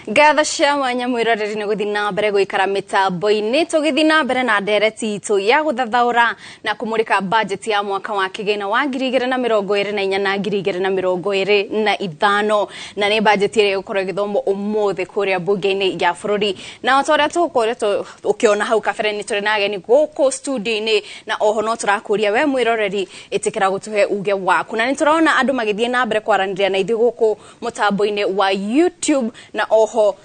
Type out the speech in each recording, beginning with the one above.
Gatha cia mwanya mwiroreri ni guthi na mbere guikara mitambo-ini tugithi na mbere na ndereti itu ya guthathaura na kumurika budget ya mwaka wa kigina wa 2024 na 2025 na ni budget ire gukorwo githombo umuthi kuria bunge-ini ya bũrũri na otoria tukoretwo ukiona hau kabere ni turi na ageni guku studio-ini na oho no turakuria we mwiroreri itikira gutuhe uge waku na ni turona andu magithie na mbere kwaranĩria na ithuĩ guku mutambo-ini wa YouTube na oho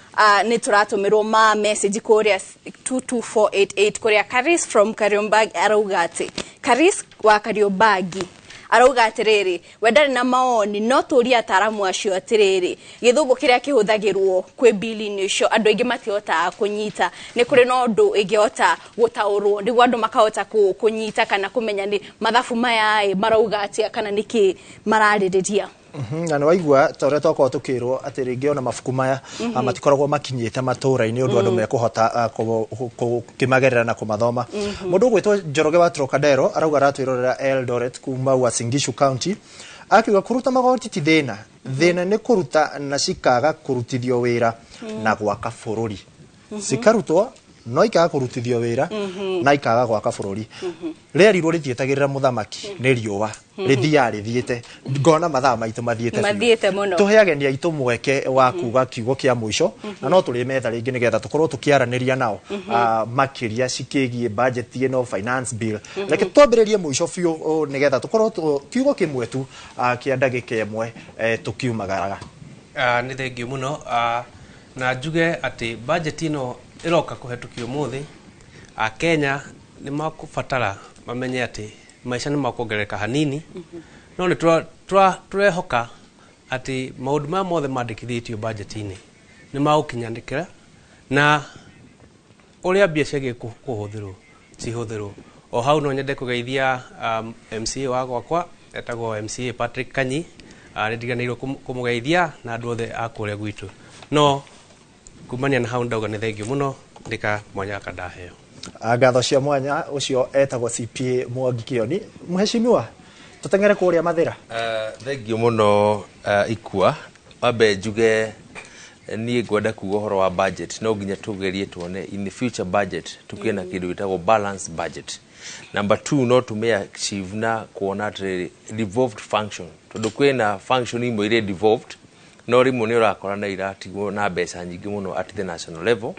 ni turatumirwo ma message kuria 22488 kuria Karis from Kariombag araugati Karis wa Kariombagi araugati riri wendari na maoni no turia ataramu acio atiriri githungu kiria kihuthagirwo kwi bili-ini icio andu aingi matiota kunyita ni kuri no ndu ingiota gutaurwo ndigwa andu makahota kunyita kana kumenya ni mathabu maya maraugati kana niki maraririria na waigua tore toko tukirwo ati ringi ona mafuku maya matikoragwo makinyite matura-ini undu andu mekuhota kimagerera na kumathoma mundu gwitwo Njoroge wa Trocadero arauga aratwirorera Eldoret kuma Uasin Gishu County akiuga kuruta magoti ti thina ni kuruta na cikaga kurutithio wira na gwaka bũrũri cikarutwo no ikaga kurutithio wira na ikaga gwaka bũrũri rerirwo rithietagirira muthamaki ni riuwa rithia rithiete ngona mathaa maitu mathiete muno tuheage ni aitu mweke wa kuga kiugo kia mwisho na no turi metha ringi nigetha tukorwo tukiaraniria nao makiria cikigie budget ino finance bill reke twambiririe mwisho biu nigetha tukorwo kiugo kimwe tu kia ndagika imwe tukiumagaraga ni thengiũ muno na njuge ati budget ino iroka kuhetukio muthi Kenya ni makubatara mamenye ati maisha ni makuongereka hanini no ni turehoka ati maundu ma mothe mandikithitio budget-ini ni maukinyanikira na uria biacara gikuhuthirwo cihuthirwo o hau no nyende kugeithia MCA wa gwakwa etagwo MCA Patrick Kanyi ndiganirwo kumugeithia na andu othe akuria gwitu no kumania na hau ndauga ni thengiũ muno ndika mwanya kadaheo ngatho cia mwanya ucio etagwo CPA Mwangi Kioni mheshimiwa tutengere kuria mathira thengiũ muno ikua abe njuge ni ngwenda kuga horo wa budget no nginya tugerie tuone in the future budget tukiena kindu gitagwo balance budget. Number 2 no tume achieve na kuona devolved function tondu kwina function imwe ire devolved no rimwe ni urakora na iratigwo na mbeca nyingi muno at the national level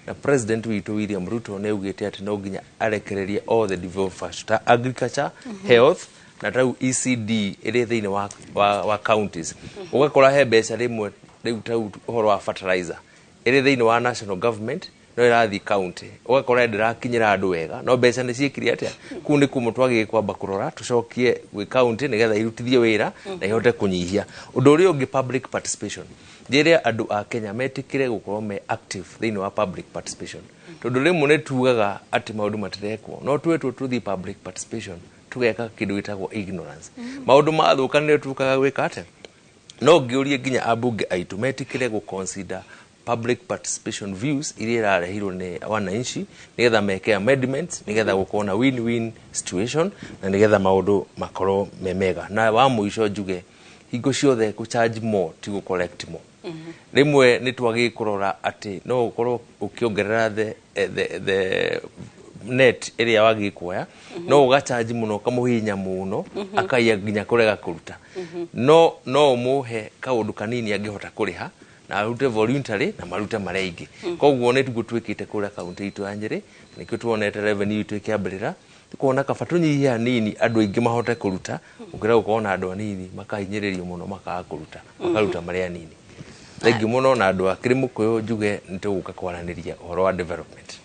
na president witu William Ruto ne ugite ati no nginya arekererie all the devolved functions ta agriculture health na tau ECD ire thiini wa counties ugakora he mbeca rimwe riu tau horo wa fertilizer ire thiini wa national government no irathi county ugakora ndirakinyira andu wega no mbeca ni ciikiri atia ku ni kumutwagi kwamba kurora tucokie gwi county nigetha irutithie wira na ihote kunyihia undu uri ungi public participation ndiria andu a Kenya metikire gukorwo me active thiini wa public participation tondu rimwe ni tugaga ati maundu matirekwo no twetwo tuthi public participation tugeka kindu gitagwo ignorance maundu mathuka ni tukaga gwika atia no ngiurie nginya abunge aitu metikire gu consider public participation views iria irarehirwo ni wananchi nigetha meke amendments nigetha gukorwo na win-win situation na nigetha maundu makorwo memega na wa muico njuge hingo ciothe ku charge more ti gu collect more rimwe ni twagi kurora ati no ukorwo ukiongerera the net iria wagi kuoya no uga charge muno kamuhinya muno akaiya nginya kurega kuruta no muhe kaundu kanini angihota kuriha na arute voluntary na marute mareigi koguo ne tugutwikite kura county itu ya Nyeri nikio tuonete revenue itu ikiambirira tukuona kabatu nyihia nini andu aingi mahote kuruta ukira ukona andu anini makahinyiririo muno makaga kuruta makaruta maria nini thengi muno na andu akiri mukuyu njuge nituguka kwaraniria uhoro wa development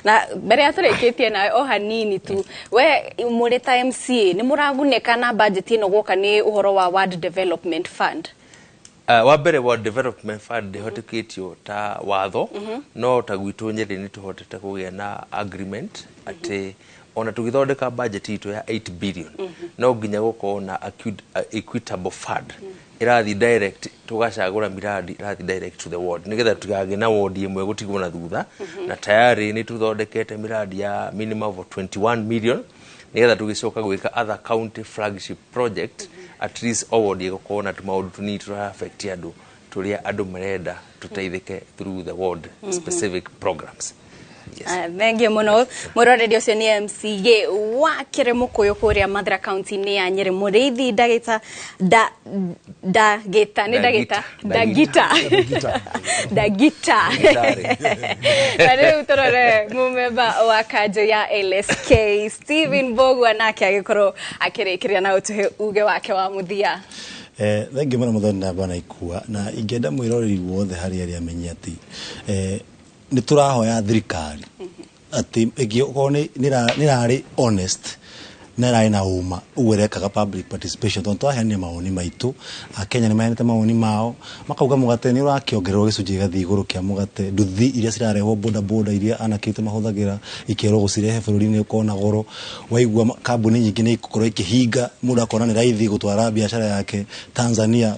na mbere aturikitie na o hanini tu we muri ta MCA ni muraguneka na budget ino goka ni uhoro wa ward development fund wa mbere wa development fund hotekitio ta watho no tagwitu Nyeri ni tuhotete kugia na agreement ati ona tugithondeka budget itu ya 8 billion no nginya gukorwo na equitable fund irathi direct tugacagura miradi irathi direct to the ward nigetha tugage na ward imwe gutigwo na thutha na tayari ni tuthondekete miradi ya minimum of 21 million nigetha tugicoka gwika other county flagship project at least award yego kona tumaundu tunini tura affect andu turia andu marenda tuteithike through the ward specific programs. Thank you muno muroreri ucio ni MCA wa Kiremukuyu kuria Mathira County ni ya Nyeri Muriithi Dagita Ari utorore mumeba wa kanjo ya LSK Stephen Bogwa nake agikorwo akirikiria na utuhe uge wake wa muthia. Thank you muno muthona bana ikua na ingenda mwiroreri wothe hari ari amenye ati ni turahoya thirikari ati igiko nirari honest nera na uma uwerekaga public participation tonto ahania maoni maitu Kenya ni mahenete maoni mao makauga mugate ni urakiongererwo gicunji gathi iguru kia mugate nduthi iria cirarehwo boda iria anakite mahuthagira ikero gucirehe bururi-ini ukona goro waigua kambuni nyingi ni ikukorwo ikihinga muda akona ni raithi gutwara biashara yake Tanzania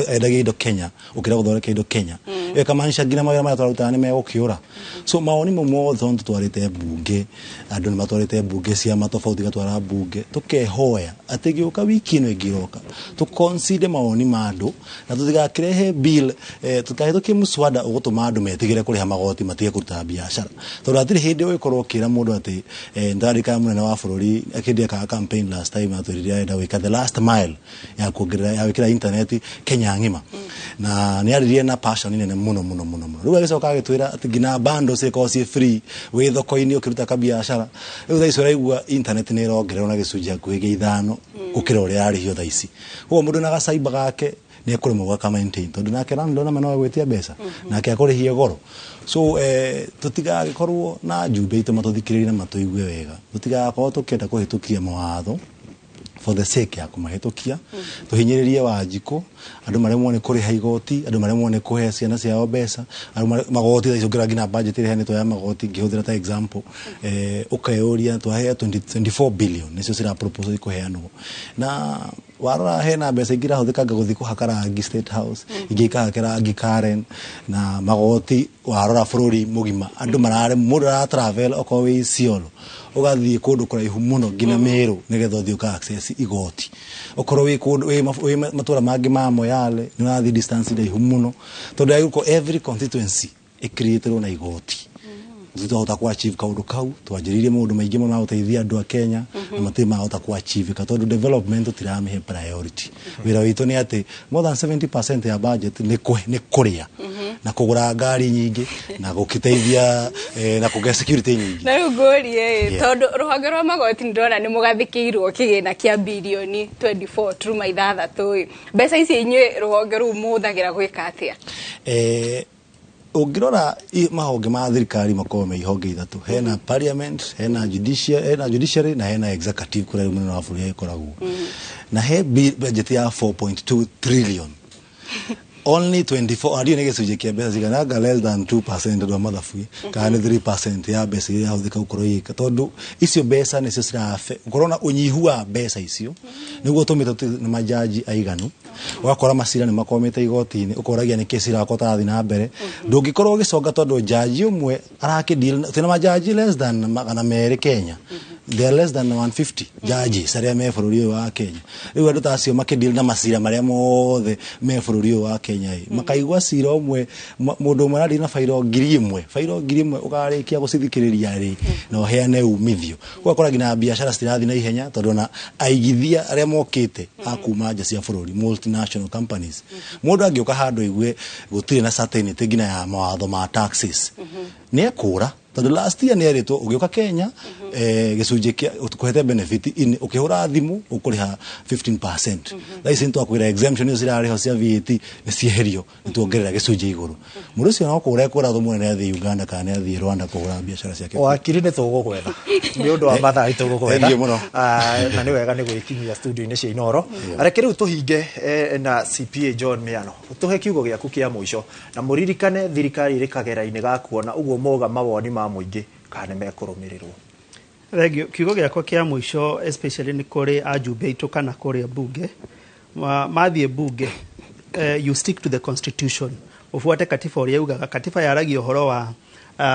endagia indo Kenya ukira guthoreka indo Kenya ekamanisha ngina mawira mara twaruta ni megukiura so maoni momwe thonto twarite bunge andu ni matwarite bunge cia matofauti gatwara bunge tukehoya atigioka wiki ino igiroka tu consider maoni mando na tutigakirehe bill tukahitukie muswada ugutuma andu metigire kuri ha magoti matige kuruta biashara tondu atiri hindi uikorwo kira mundu ati ndarika munene wa bururi akindia ka campaign last time aturiria enda wika the last mile ya kuongerera ya wikira internet Kenya ngima na ni aririe na passion nene muno riu agicoka agitwira ati ngina bando ciko ci free wi thoko-ini ukiruta ka biashara riu thaici uraigua internet ni irongererwo na gicunji akuhige ithano ukira uria arihio thaici huo mundu na gacaiba gake ni ekurimo gwaka maintain tondu nake ndona meno gwitia mbeca nake akurihie goro so tutigagikorwo na njumbe itu matuthikiririe na matuigue wega tutigakorwo tukenda kuhitukia mawatho for the sake ya kumahitukia tuhinyiririe Wanjiku andu maremwo ni kuriha igoti andu maremwo ni kuhe ciana ciao mbeca andu magoti thaici ngira ngina budget iri hanitwo ya magoti ngihuthira ta example ukayuria twahe 24 billion nicio cira proposal ikuheanwo na warora hena mbeca ingira huthikanga guthi kuhaka rangi State House ingika rangi Karen na magoti warora bururi mugima andu marare mundu ara travel okowe Isiolo ugathie kundu kuraihu muno ngina Meru nigetha uthie uka access igoti okorwo wi kundu wi matura mangi ma Moyale ni urathie distance ndaihu muno tondu ayuko every constituency ikreaterwo na igoti tutahota ku achieve kaundu kau twanjiririe maundu maingi muno ma uteithia andu a Kenya na matima hota ku achieve ka tondu development tiramihe priority wira witu ni ati more than 70% ya budget ni kuria na kugura ngari nyingi na gukiteithia na kuge security nyingi na rugorie tondu ruhonge rwa magoti ndona ni mugathikirwo kigina kia bilioni 24 truma ithathatũ mbeca ici inywe ruhonge ru muthagira gwika atia ugirora mahonge ma thirikari makome ihonge ithatu hena parliament hena judiciary na hena executive kuri munene wa bũrũri ikoragwo na he budget ya 4.2 trillion only 24 adio negecuje kia mbeca ciganaga less than 2% ndo mathabu kana 3% ya mbeca iria huthika ukorwo yika tondu icio mbeca nicio cirafe ukorona unyihu wa mbeca icio niguo tumite na majaji aiganu wakora macira ni makomete igoti-ini ukoragia ni kesi rako tathi na mbere ndungikorwo ugiconga tondu jaji umwe arakideal tena majaji less than magana meri Kenya they are less than 150 jaji saria me bururi wa Kenya riu andu tacio makideal na macira maria mothe me bururi wa Kenya makaigwa cira umwe mundu umwe ari na fairo ngiri imwe ukarikia gucithikiriria ri no heane umithio gwakora gina biashara citirathi na ihenya tondu na aigithia aria mokite akuma nja cia bururi multinational companies mundu angioka handu igwe gutire na certainty ngina ya mawatho ma taxes ni ekura tondu last year ni eritwo ugioka Kenya gicunji kia kuhete benefit in ukihura thimu ukuriha 15% thaici nitwakwira exemption icio cirariho cia VAT ni cieherio nituongerera gicunji iguru mundu ucio no kure kura thumu ne athi Uganda kana athi Rwanda kugura biashara ciake wakiri ni tugugwetha ni undu wa mathaa itugugwetha na ni wega ni gwikinyia studio-ini cia Inoro areke riu tuhinge na CPA John Miano tuhe kiugo giaku kia muico na muririkane thirikari iri kagera-ini ga kuona uguo moga mawoni ma muingi kana mekurumirirwo kiugo giakwa kia muico especially ni kuri ajumbe itu kana kuri bunge mathie bunge you stick to the constitution ufuate katiba uria yugaga katiba yaragia uhoro wa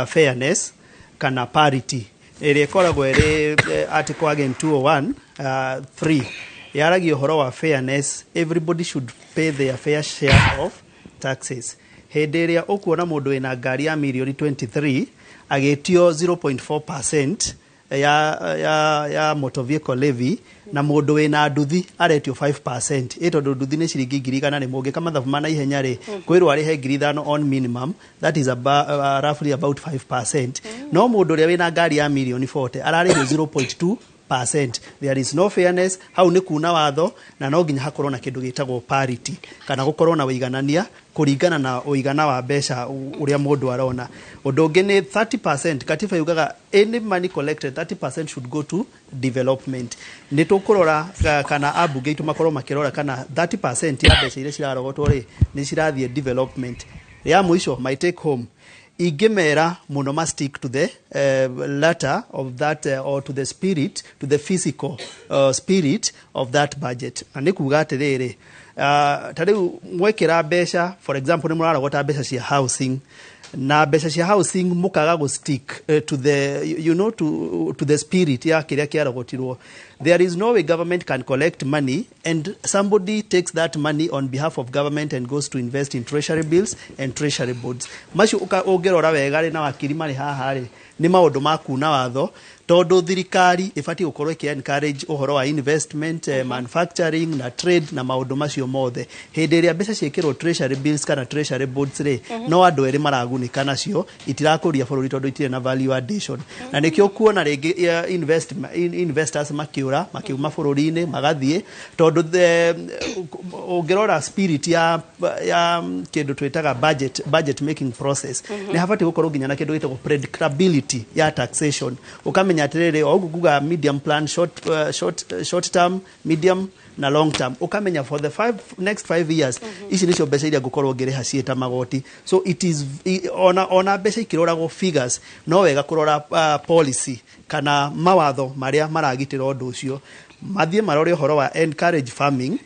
fairness kana parity iri koragwo iri article again 201 3 yaragia uhoro wa fairness everybody should pay their fair share of taxes. Hĩndĩ ĩrĩa ũkuona mũndũ wĩna ngari ya mirioni 23 agĩtio 0.4% ya motor vehicle levy na mũndũ wĩna nduthi aretio 5%. Tondũ nduthi nĩ ciringi 100 nĩ mũngĩka mathabu ma naihenya rĩ kwĩrwo arĩhe 5,000 on minimum, that is roughly about 5%. No mũndũ ũrĩa wĩna ngari ya mirioni 40 ararĩhio 0.2%. There is no fairness. Hau nĩ kuna watho na no nginya hakorwo na kĩndũ gĩtagwo parity kana gũkorwo na ũiganania kũringana na ũigana wa mbeca ũrĩa mũndũ arona. Ũndũ ũngĩ nĩ 30%. Katiba yugaga any money collected 30% should go to development. Nĩ tũkũrora kana ambunge itũ makorwo makĩrora kana 30% ya mbeca iria cirarogotwo rĩ nĩ cirathiĩ development. Ya mũico my take home Igemera muno must stick to the letter of that or to the spirit, to the physical spirit of that budget. Ani kuga atiriri tariu mwekera mbeca, for example ni murarogota mbeca cia housing na mbeca cia housing mukaga go stick to the to the spirit ya kiria kiarogotirwo. There is no way government can collect money and somebody takes that money on behalf of government and goes to invest in treasury bills and treasury bonds. Macio ũngĩrora wega rĩ na wakiri marĩ haha rĩ nĩ maũndũ ma kuna watho tondũ thirikari ĩbatiĩ gũkorwo encourage ũhoro wa investment, manufacturing na trade na maũndũ macio mothe. Hĩndĩ ĩrĩa mbeca ciĩkĩrwo treasury bills kana treasury bonds rĩ no andũ erĩ maragunĩka nacio, itirakũria bũrũri tondũ itirĩ na value addition. Na nĩkĩo kuona rĩngĩ investors makiuma bũrũri-inĩ magathiĩ tondũ ũngĩrora spirit ya kĩndũ twĩtaga budget making process nĩ habatiĩ gũkorwo nginya na kĩndũ gĩtagwo predictability ya taxation. Ukamenya atiriri o guga medium plan, short term, medium na long term. Ukamenya for the next 5 years ici nicio mbeca iria ngũkorwo ngĩrĩha ciĩta magoti. So it is ona mbeca ikĩroragwo figures no wega kũrora policy kana mawatho marĩa maragitĩra ũndũ ũcio. Mathiĩ marore ũhoro wa encourage farming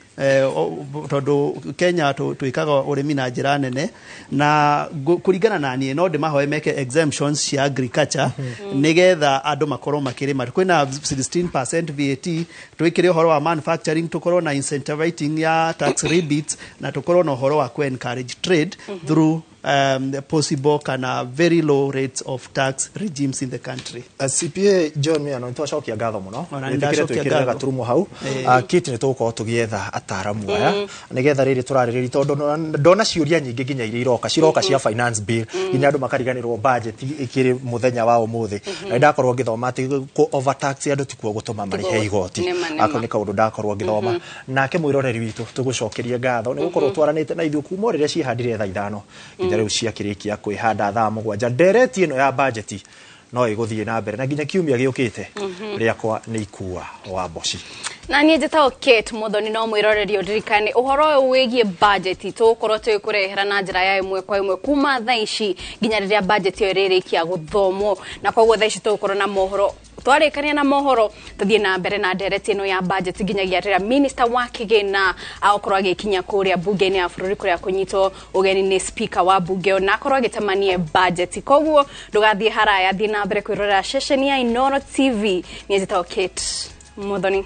tondũ Kenya twĩkaga ũrĩmi na njĩra nene na kũringana na niĩ no ndĩmahoe meke exemptions cia agriculture nĩgetha andũ makorwo makĩrĩma. Kwĩna 16% VAT, twĩkĩre ũhoro wa manufacturing, tũkorwo na incentivizing ya tax rebates na tũkorwo na ũhoro wa encourage trade through possible kana very low rates of tax regimes in the country. CPA John Miano nitwacokia ngatho muno twikire gaturumo hau kiti ni tugukorwo tugietha ataramu aya nigetha riri turarĩrĩria tondu ndona ciuria nyingĩ nginya iria iroka cia finance bill nginya andu makariganirwo budget ikiri muthenya wa umuthi na ndakorwo ngithoma ati ku overtax andu tikuo gutuma marihe igoti ako ni kaundu ndakorwo ngithoma nake mwiroreri witu tugucokerie ngatho ni gukorwo twaranite na ithu kuma riria cihandire thaa 5 rĩu ciakĩrĩkia kwĩhanda thaa 7 ndereti ĩno ya budget no ĩgũthiĩ na mbere na nginya kiumia gĩũkĩte rĩakwa nĩ ikua wa boci. Na niĩ njĩtagwo Kate Muthoni no mwĩroreri ũririkane ũhoro ũyũ wĩgiĩ budget tũgũkorwo twĩkũrehera na njĩra ya ĩmwe kwa ĩmwe kuma thaa ici nginya rĩrĩa budget ĩyo ĩrĩrĩkia gũthomwo na koguo thaa ici tũgũkorwo na mohoro twarĩkania na mohoro tuthiĩ na mbere na ndereti ĩno ya budget nginyagia rĩrĩa minister wa kĩgĩna akorwo agĩkinya kũrĩa bunge-inĩ ya bũrũri kũrĩa kũnyitwo ũgeni nĩ speaker wa bunge na akorwo agĩtemania budget. Koguo ndũgathiĩ haraya, thiĩ na mbere kwĩrorera session ya Inooro TV. Niĩ njĩtagwo Kate Muthoni.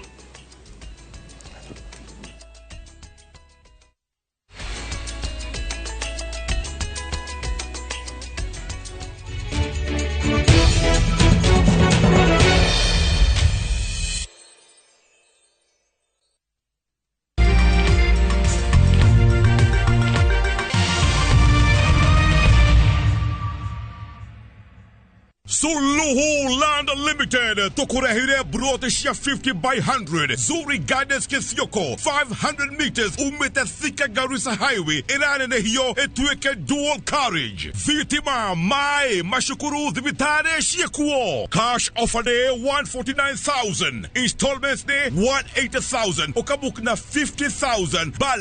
Suluhu Land Limited, Tokurehire Brotishia 50 by 100, Zuri Gardens Kisioko, 500 meters, Umete Thika Garissa Highway, Irane Hiyo, Etueke Dual Carriage. Vitima, Mai, Mashukuru, Divitane, Shiekuo. Cash offer day 149,000, installments day 180,000, Okabukna 50,000.